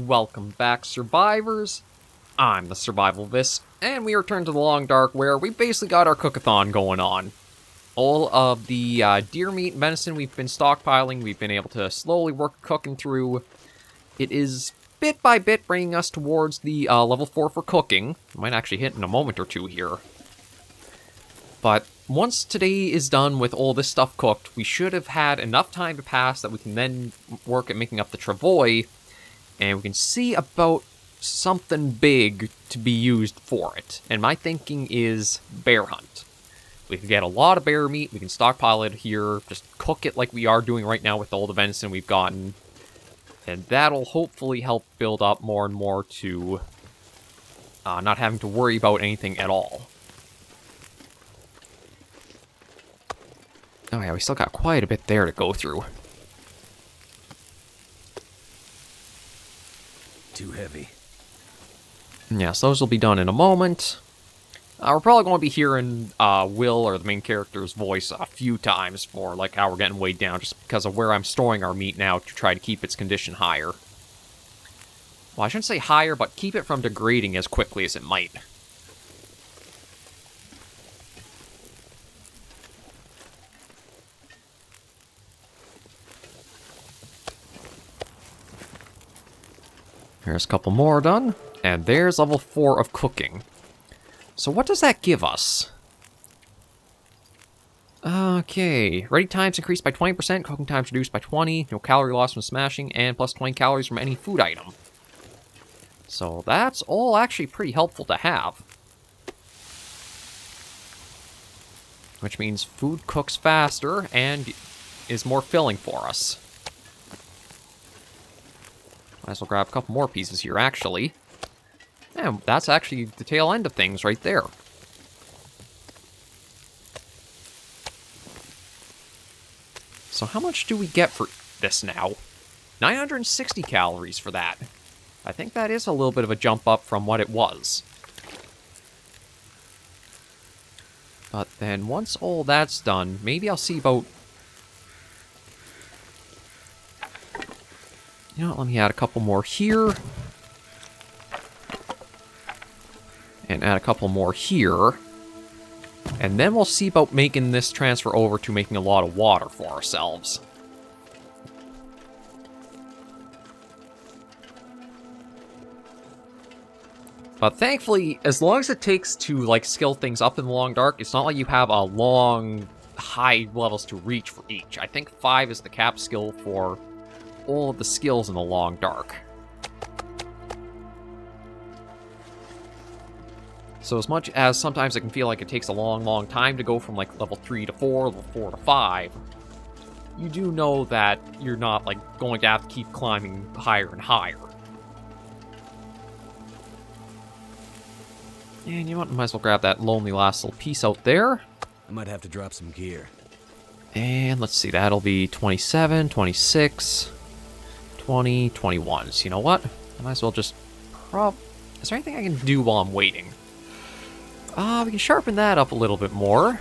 Welcome back, survivors. I'm the SurvivalVis, and we return to the Long Dark where we basically got our cookathon going on. All of the deer meat and venison we've been stockpiling, we've been able to slowly work cooking through. It is bit by bit bringing us towards the level 4 for cooking. Might actually hit in a moment or two here. But once today is done with all this stuff cooked, we should have had enough time to pass that we can then work at making up the travois, and we can see about something big to be used for it. And my thinking is bear hunt. We can get a lot of bear meat, we can stockpile it here, just cook it like we are doing right now with all the venison we've gotten. And that'll hopefully help build up more and more to not having to worry about anything at all. Oh yeah, we still got quite a bit there to go through. Too heavy. Yes, those will be done in a moment. We're probably going to be hearing Will, or the main character's voice, a few times for like how we're getting weighed down, just because of where I'm storing our meat now to try to keep its condition higher. Well, I shouldn't say higher, but keep it from degrading as quickly as it might. There's a couple more done, and there's level 4 of cooking. So what does that give us? Okay, ready times increased by 20%, cooking times reduced by 20, no calorie loss from smashing, and plus 20 calories from any food item. So that's all actually pretty helpful to have. Which means food cooks faster and is more filling for us. Might as well grab a couple more pieces here, actually. And that's actually the tail end of things right there. So how much do we get for this now? 960 calories for that. I think that is a little bit of a jump up from what it was. But then once all that's done, maybe I'll see about... You know what, let me add a couple more here. And add a couple more here. And then we'll see about making this transfer over to making a lot of water for ourselves. But thankfully, as long as it takes to, like, skill things up in the Long Dark, it's not like you have a long, high levels to reach for each. I think 5 is the cap skill for all of the skills in the Long Dark. So as much as sometimes it can feel like it takes a long, long time to go from, like, level 3 to 4, level 4 to 5, you do know that you're not, like, going to have to keep climbing higher and higher. And you know what, might as well grab that lonely last little piece out there. I might have to drop some gear. And let's see, that'll be 27, 26, 20, 21. So you know what? I might as well just Is there anything I can do while I'm waiting? We can sharpen that up a little bit more.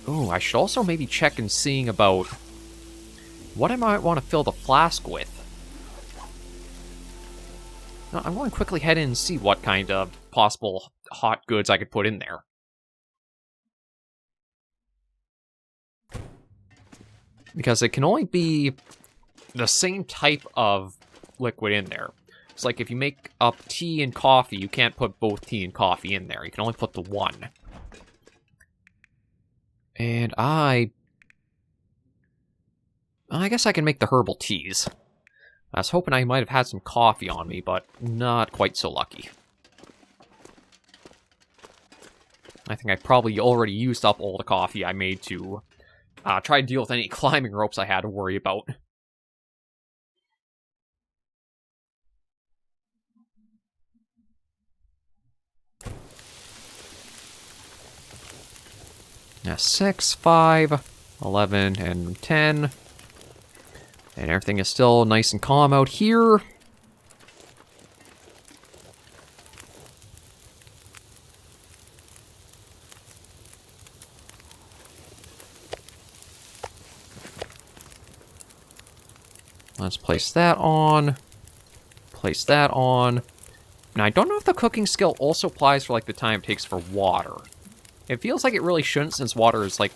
Oh, I should also maybe check and seeing about what I might want to fill the flask with. Now, I'm going to quickly head in and see what kind of possible hot goods I could put in there. Because it can only be the same type of liquid in there. It's like if you make up tea and coffee, you can't put both tea and coffee in there. You can only put the one. And I guess I can make the herbal teas. I was hoping I might have had some coffee on me, but not quite so lucky. I think I probably already used up all the coffee I made to try to deal with any climbing ropes I had to worry about. Yeah, 6, 5, 11, and 10. And everything is still nice and calm out here. Let's place that on. Place that on. Now, I don't know if the cooking skill also applies for, like, the time it takes for water. It feels like it really shouldn't, since water is, like...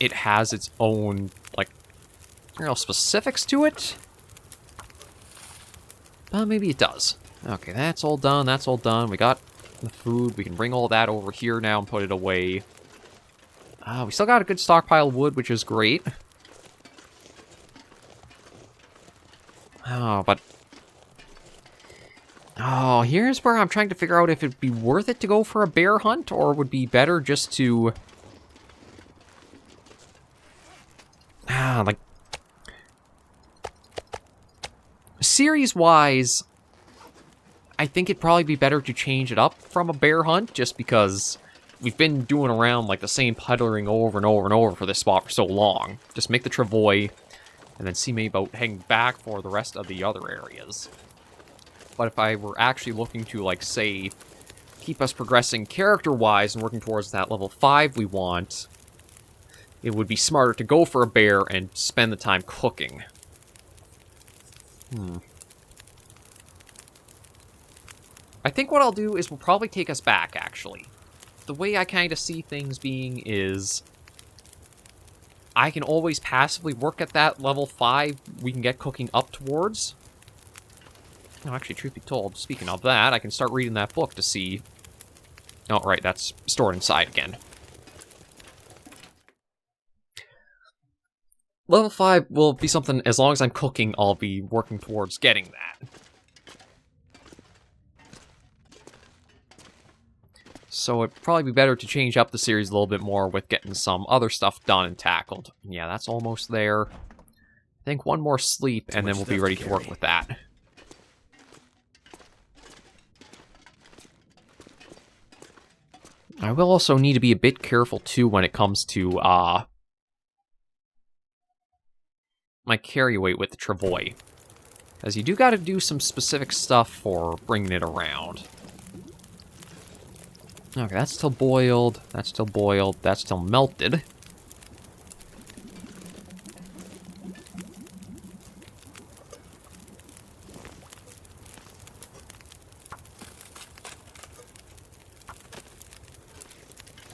It has its own, like, real specifics to it. But maybe it does. Okay, that's all done, that's all done. We got the food. We can bring all that over here now and put it away. We still got a good stockpile of wood, which is great. Oh, but... Oh, here's where I'm trying to figure out if it'd be worth it to go for a bear hunt, or would be better just to... like... Series-wise, I think it'd probably be better to change it up from a bear hunt, just because we've been doing around, like, the same puttering over and over and over for this spot for so long. Just make the travois, and then see maybe about heading back for the rest of the other areas. But if I were actually looking to, like, say, keep us progressing character-wise and working towards that level 5 we want, it would be smarter to go for a bear and spend the time cooking. I think what I'll do is we'll probably take us back, actually. The way I kind of see things being is... I can always passively work at that level 5 we can get cooking up towards. No, actually, truth be told, speaking of that, I can start reading that book to see... Oh, right, that's stored inside again. Level 5 will be something, as long as I'm cooking, I'll be working towards getting that. So it'd probably be better to change up the series a little bit more with getting some other stuff done and tackled. Yeah, that's almost there. I think one more sleep, and then we'll be ready to work with that. I will also need to be a bit careful, too, when it comes to, my carry weight with the travois. As you do gotta do some specific stuff for bringing it around. Okay, that's still boiled, that's still boiled, that's still melted.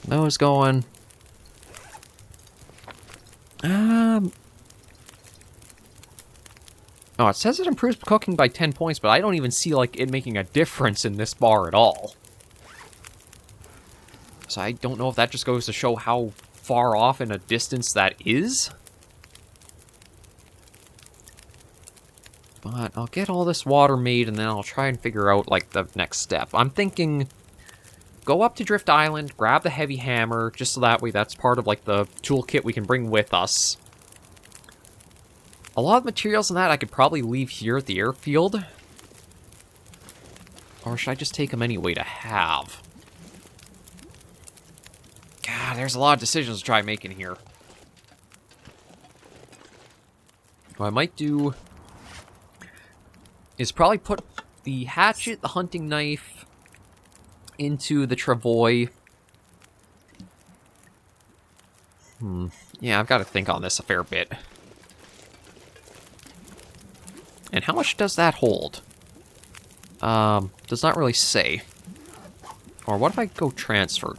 Those going. Oh, it says it improves cooking by 10 points, but I don't even see, like, it making a difference in this bar at all. So I don't know if that just goes to show how far off in a distance that is. But I'll get all this water made, and then I'll try and figure out, like, the next step. I'm thinking... Go up to Drift Island, grab the heavy hammer, just so that way that's part of, like, the toolkit we can bring with us. A lot of materials in that I could probably leave here at the airfield. Or should I just take them anyway to have? God, there's a lot of decisions to try making here. What I might do is probably put the hatchet, the hunting knife, into the travois. Yeah, I've got to think on this a fair bit. And how much does that hold? Does not really say. Or what if I go transfer?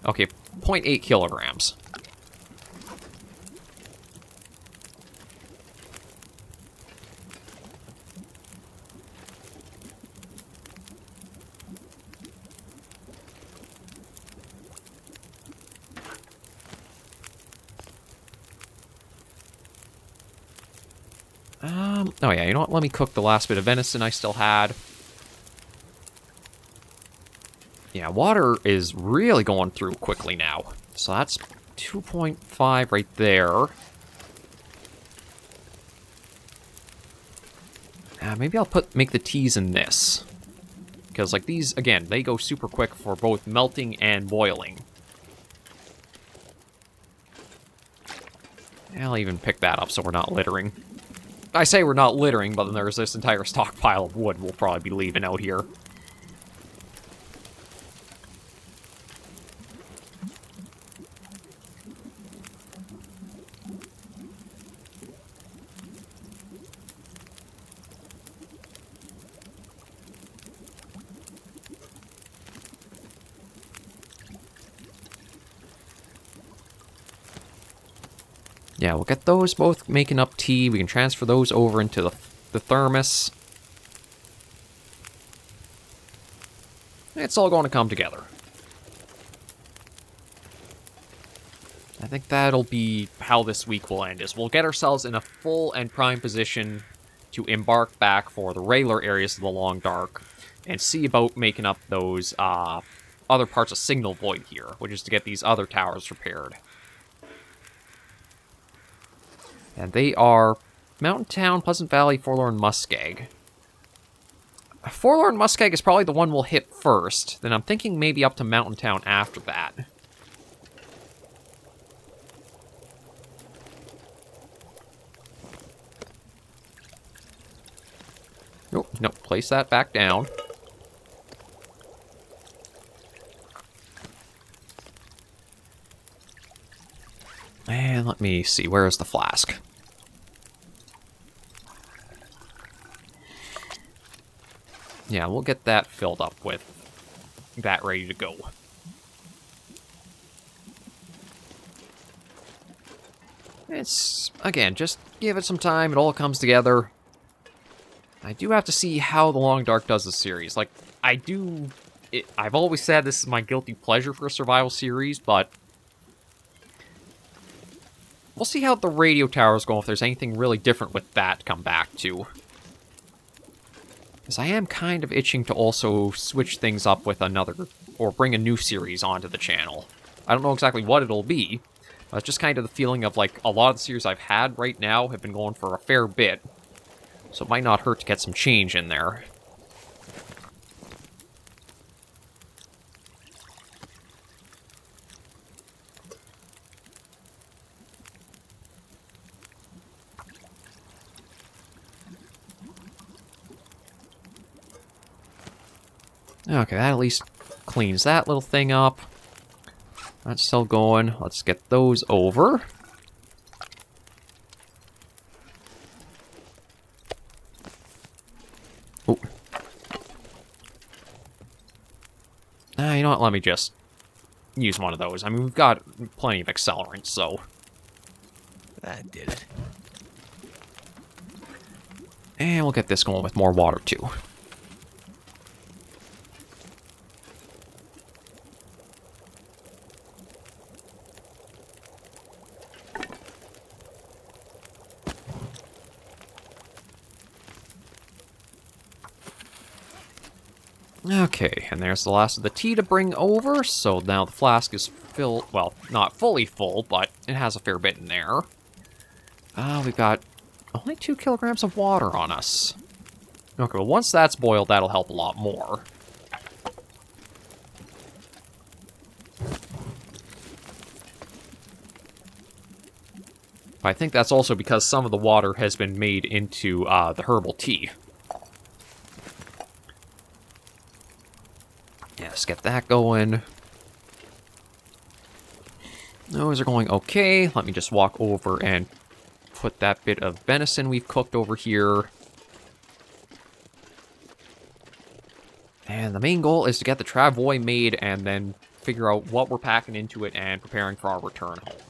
Okay, 0.8 kilograms. Oh yeah, you know what? Let me cook the last bit of venison I still had. Yeah, water is really going through quickly now. So that's 2.5 right there. Maybe I'll make the teas in this. Because, like, these, again, they go super quick for both melting and boiling. I'll even pick that up so we're not littering. I say we're not littering, but then there's this entire stockpile of wood we'll probably be leaving out here. Yeah, we'll get those both making up tea. We can transfer those over into the thermos. It's all going to come together. I think that'll be how this week will end, is we'll get ourselves in a full and prime position to embark back for the regular areas of the Long Dark and see about making up those other parts of Signal Void here, which is to get these other towers repaired. And they are Mountain Town, Pleasant Valley, Forlorn Muskeg. Forlorn Muskeg is probably the one we'll hit first, then I'm thinking maybe up to Mountain Town after that. Oh, no, place that back down. And let me see, where is the flask? Yeah, we'll get that filled up with that ready to go. It's, again, just give it some time, it all comes together. I do have to see how the Long Dark does this series. Like, I've always said this is my guilty pleasure for a survival series, but we'll see how the radio towers go, if there's anything really different with that to come back to. Because I am kind of itching to also switch things up with another, or bring a new series onto the channel. I don't know exactly what it'll be, but it's just kind of the feeling of, like, a lot of the series I've had right now have been going for a fair bit. So it might not hurt to get some change in there. Okay, that at least cleans that little thing up. That's still going. Let's get those over. Oh. You know what? Let me just use one of those. I mean, we've got plenty of accelerant, so... That did it. And we'll get this going with more water, too. Okay, and there's the last of the tea to bring over, so now the flask is filled, well, not fully full, but it has a fair bit in there. We've got only 2 kilograms of water on us. Okay, well, once that's boiled, that'll help a lot more. But I think that's also because some of the water has been made into the herbal tea. Let's get that going. Those are going okay. Let me just walk over and put that bit of venison we've cooked over here. And the main goal is to get the travois made and then figure out what we're packing into it and preparing for our return home.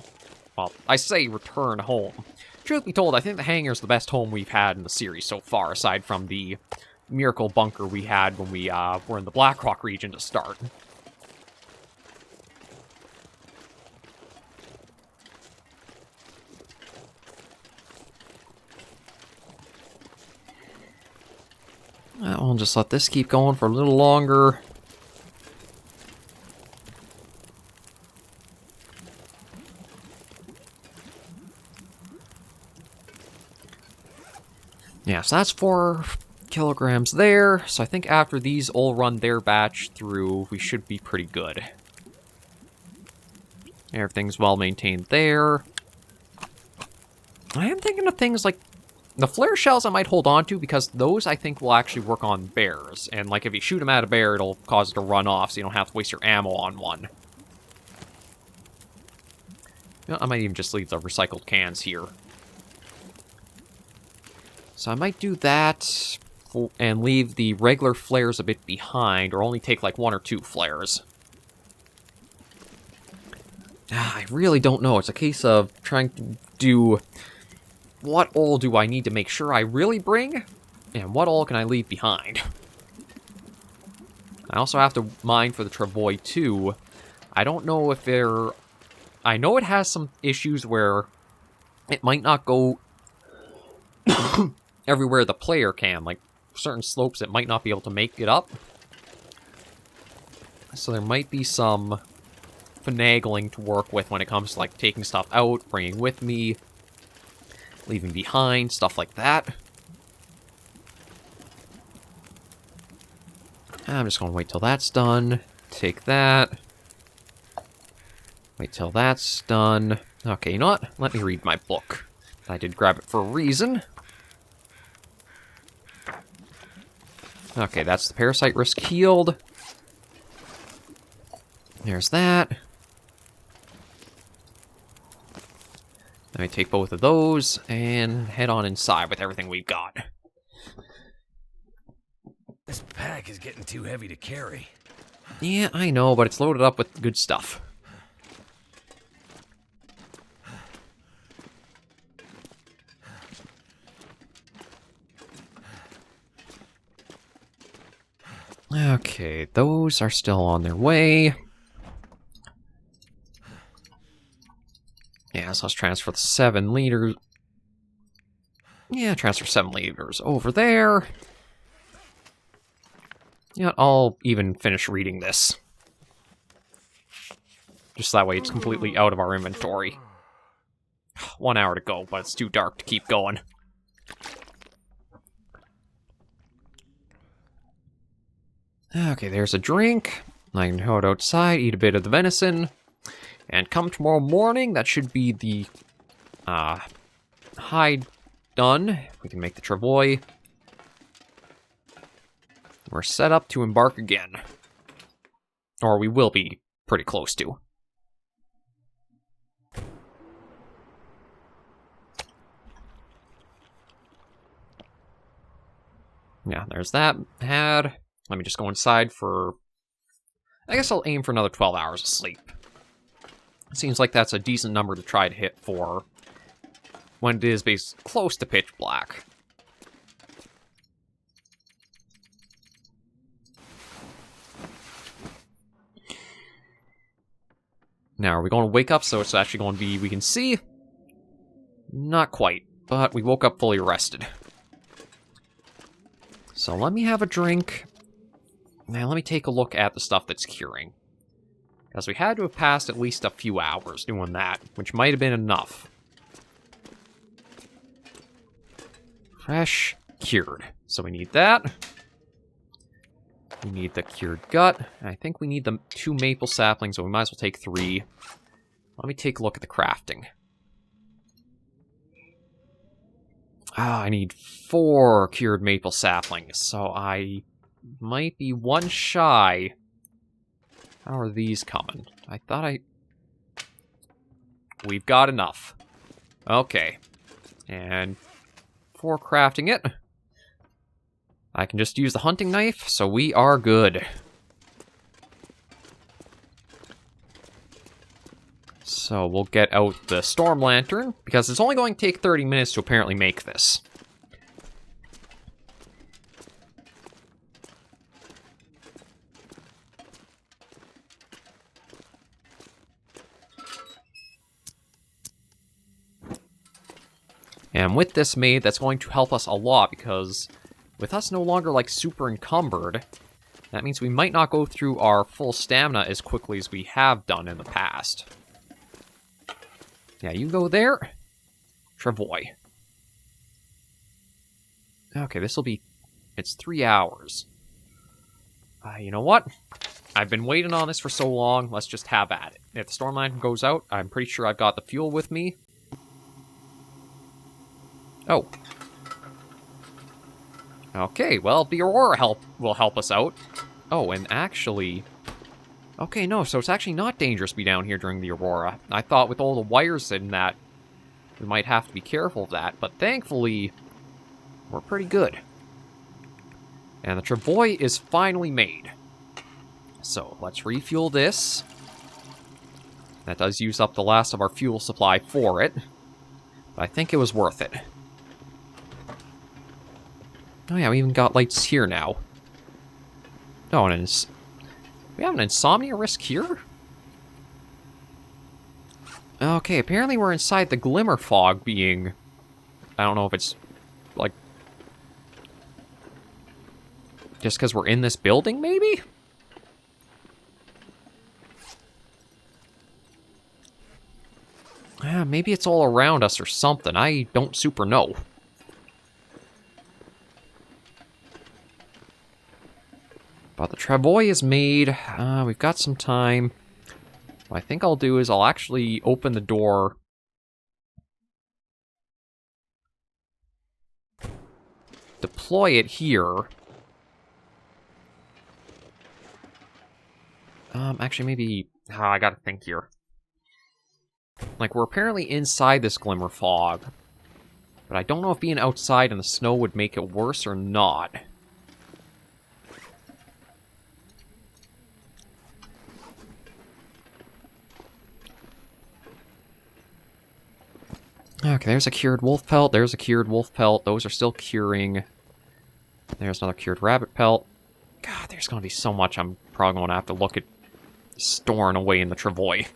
Well, I say return home. Truth be told, I think the hangar is the best home we've had in the series so far, aside from the miracle bunker we had when we were in the Blackrock region to start. We'll just let this keep going for a little longer. Yeah, so that's 4 kilograms there. So I think after these all run their batch through, we should be pretty good. Everything's well maintained there. I am thinking of things like the flare shells I might hold on to, because those I think will actually work on bears. And like if you shoot them at a bear, it'll cause it to run off, so you don't have to waste your ammo on one. You know, I might even just leave the recycled cans here. So I might do that and leave the regular flares a bit behind, or only take like 1 or 2 flares. I really don't know. It's a case of trying to do... What all do I need to make sure I really bring? And what all can I leave behind? I also have to mine for the travois too. I don't know if they're... I know it has some issues where it might not go everywhere the player can. Like, certain slopes it might not be able to make it up. So there might be some finagling to work with when it comes to, like, taking stuff out, bringing with me, leaving behind, stuff like that. I'm just going to wait till that's done. Take that. Wait till that's done. Okay, you know what? Let me read my book. I did grab it for a reason. Okay, that's the parasite risk healed. There's that. Let me take both of those and head on inside with everything we've got. This pack is getting too heavy to carry. Yeah, I know, but it's loaded up with good stuff. Okay, those are still on their way. Yeah, so let's transfer the 7 liters. Yeah, transfer 7 liters over there. Yeah, I'll even finish reading this. Just that way it's completely out of our inventory. 1 hour to go, but it's too dark to keep going. Okay, there's a drink. I can go outside, eat a bit of the venison. And come tomorrow morning, that should be the hide done. We can make the travois. We're set up to embark again. Or we will be pretty close to. Yeah, there's that pad. Let me just go inside for... I guess I'll aim for another 12 hours of sleep. It seems like that's a decent number to try to hit for when it is close to pitch black. Now, are we going to wake up so it's actually going to be, we can see? Not quite, but we woke up fully rested. So let me have a drink. Now let me take a look at the stuff that's curing. Because we had to have passed at least a few hours doing that, which might have been enough. Fresh, cured. So we need that. We need the cured gut. I think we need the 2 maple saplings, so we might as well take 3. Let me take a look at the crafting. I need 4 cured maple saplings, so I might be 1 shy. How are these coming? I thought We've got enough. Okay. And for crafting it, I can just use the hunting knife, so we are good. So we'll get out the storm lantern, because it's only going to take 30 minutes to apparently make this. And with this made, that's going to help us a lot, because with us no longer, like, super encumbered, that means we might not go through our full stamina as quickly as we have done in the past. Yeah, you go there. Travois. Okay, this will be... It's 3 hours. You know what? I've been waiting on this for so long, let's just have at it. If the storm lantern goes out, I'm pretty sure I've got the fuel with me. Oh. Okay, well, the Aurora will help us out. Oh, and actually... Okay, no, so it's actually not dangerous to be down here during the Aurora. I thought with all the wires in that, we might have to be careful of that, but thankfully, we're pretty good. And the travois is finally made. So, let's refuel this. That does use up the last of our fuel supply for it. But I think it was worth it. Oh yeah, we even got lights here now. Oh, and we have an insomnia risk here? Okay, apparently we're inside the glimmer fog being... I don't know if it's, like... just because we're in this building, maybe? Yeah, maybe it's all around us or something. I don't super know. But the travois is made. We've got some time. What I think I'll do is I'll actually open the door. Deploy it here. Actually, maybe... I gotta think here. Like, we're apparently inside this glimmer fog. But I don't know if being outside in the snow would make it worse or not. Okay, there's a cured wolf pelt. There's a cured wolf pelt. Those are still curing. There's another cured rabbit pelt. God, there's going to be so much I'm probably going to have to look at storing away in the travois.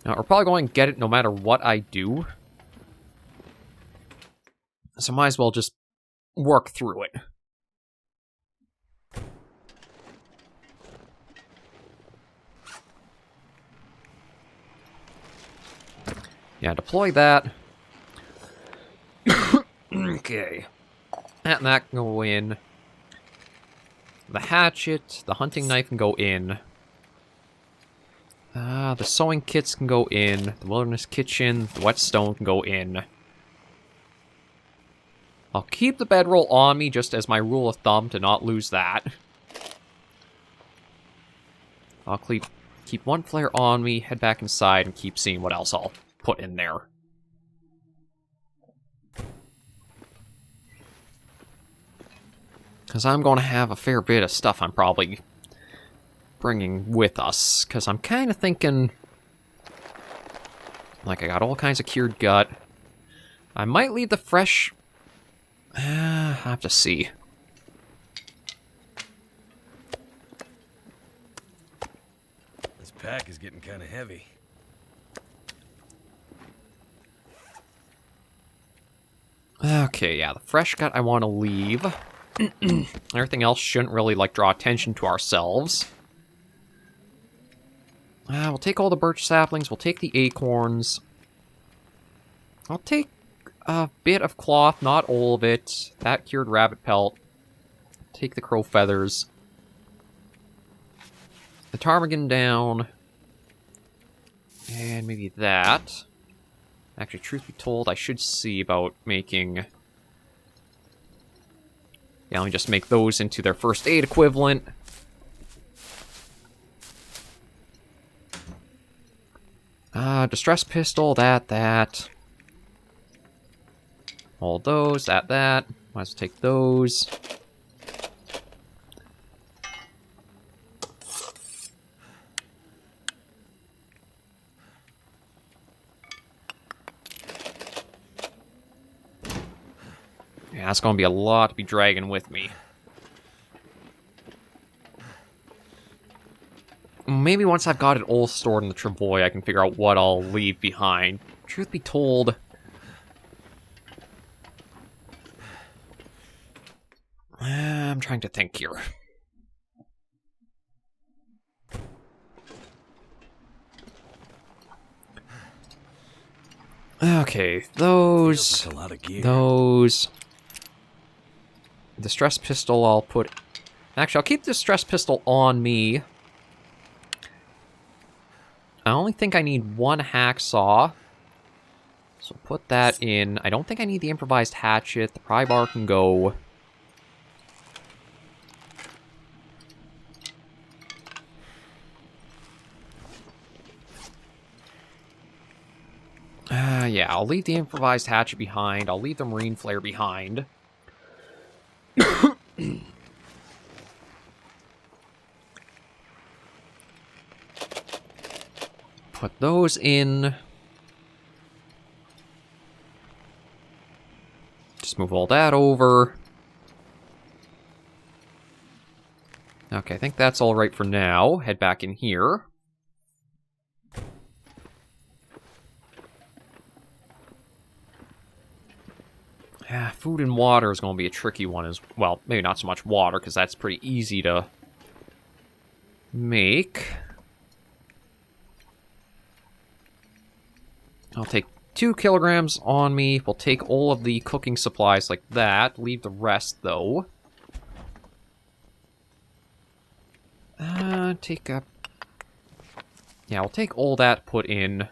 Now, we're probably going to get it no matter what I do. So might as well just work through it. Yeah, deploy that. Okay. And that can go in. The hatchet, the hunting knife can go in. The sewing kits can go in. The wilderness kitchen, the whetstone can go in. I'll keep the bedroll on me just as my rule of thumb to not lose that. I'll keep one flare on me, head back inside, and keep seeing what else I'll put in there. Because I'm going to have a fair bit of stuff I'm probably bringing with us. Because I'm kind of thinking... like, I got all kinds of cured gut. I might leave the fresh... I have to see. This pack is getting kind of heavy. Okay, yeah, the fresh gut I want to leave. Everything else shouldn't really, like, draw attention to ourselves. We'll take all the birch saplings, we'll take the acorns. I'll take a bit of cloth, not all of it. That cured rabbit pelt. Take the crow feathers. The ptarmigan down. And maybe that. Actually, truth be told, I should see about making... yeah, let me just make those into their first aid equivalent. Distress pistol, that. All those, that. Might as well take those. Yeah, that's going to be a lot to be dragging with me. Maybe once I've got it all stored in the travois, I can figure out what I'll leave behind. Truth be told... I'm trying to think here. Okay, those... Feels like a lot of gear. Those... The stress pistol I'll put... Actually, I'll keep the stress pistol on me. I only think I need one hacksaw. So put that in. I don't think I need the improvised hatchet. The pry bar can go. Yeah, I'll leave the improvised hatchet behind. I'll leave the marine flare behind. Put those in. Let's move all that over. Okay, I think that's all right for now. Head back in here. Yeah, food and water is going to be a tricky one as well. Maybe not so much water, because that's pretty easy to make. I'll take 2 kilograms on me. We'll take all of the cooking supplies like that. Leave the rest, though. Yeah, we'll take all that put in.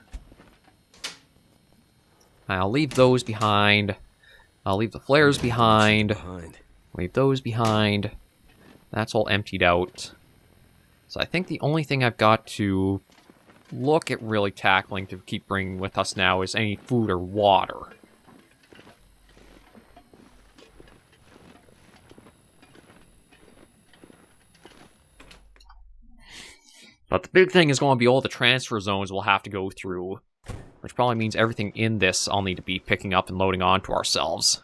I'll leave those behind. I'll leave the flares behind. Leave those behind. That's all emptied out. So I think the only thing I've got to look at really tackling to keep bringing with us now is any food or water. But the big thing is going to be all the transfer zones we'll have to go through, which probably means everything in this I'll need to be picking up and loading onto ourselves.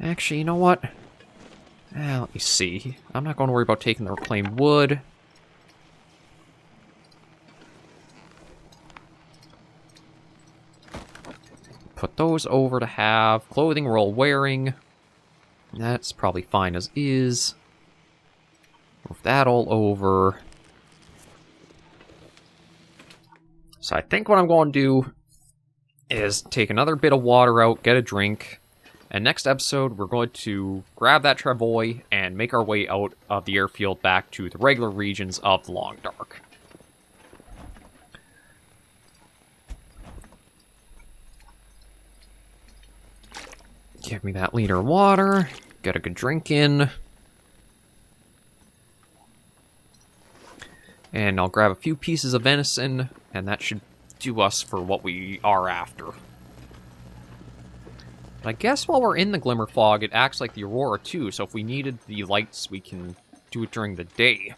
Actually, you know what? Let me see. I'm not going to worry about taking the reclaimed wood. Put those over to have. Clothing we're all wearing. That's probably fine as is. Move that all over. So I think what I'm going to do is take another bit of water out, get a drink, and next episode we're going to grab that travois and make our way out of the airfield back to the regular regions of the Long Dark. Give me that liter of water, get a good drink in. And I'll grab a few pieces of venison, and that should do us for what we are after. But I guess while we're in the Glimmer Fog, it acts like the Aurora too, so if we needed the lights, we can do it during the day.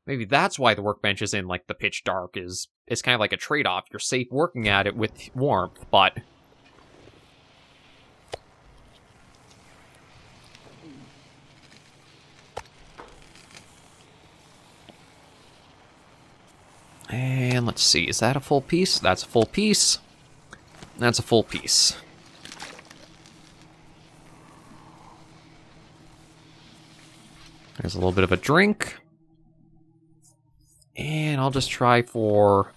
Maybe that's why the workbench is in, like, the pitch dark, is it's kind of like a trade-off. You're safe working at it with warmth, but... And let's see, is that a full piece? That's a full piece. That's a full piece. There's a little bit of a drink. And I'll just try for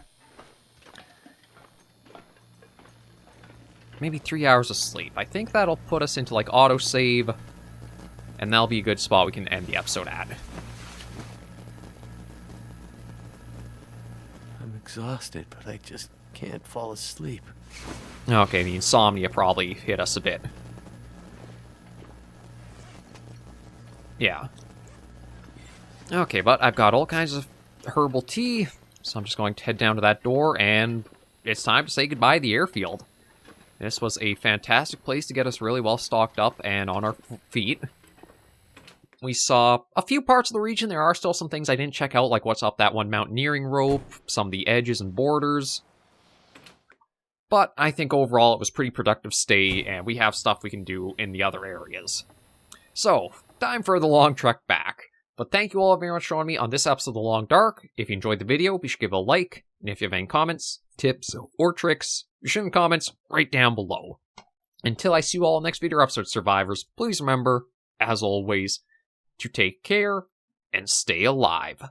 maybe 3 hours of sleep. I think that'll put us into, like, autosave, and that'll be a good spot we can end the episode at. Exhausted, but I just can't fall asleep. Okay, the insomnia probably hit us a bit. Yeah. Okay, but I've got all kinds of herbal tea, so I'm just going to head down to that door, and it's time to say goodbye to the airfield. This was a fantastic place to get us really well stocked up and on our feet. We saw a few parts of the region. There are still some things I didn't check out, like what's up that one mountaineering rope, some of the edges and borders. But I think overall it was pretty productive stay, and we have stuff we can do in the other areas. So, time for the long trek back. But thank you all very much for joining me on this episode of The Long Dark. If you enjoyed the video, be sure to give it a like, and if you have any comments, tips, or tricks, be sure in the comments right down below. Until I see you all in the next video episode, survivors, please remember, as always, to take care and stay alive.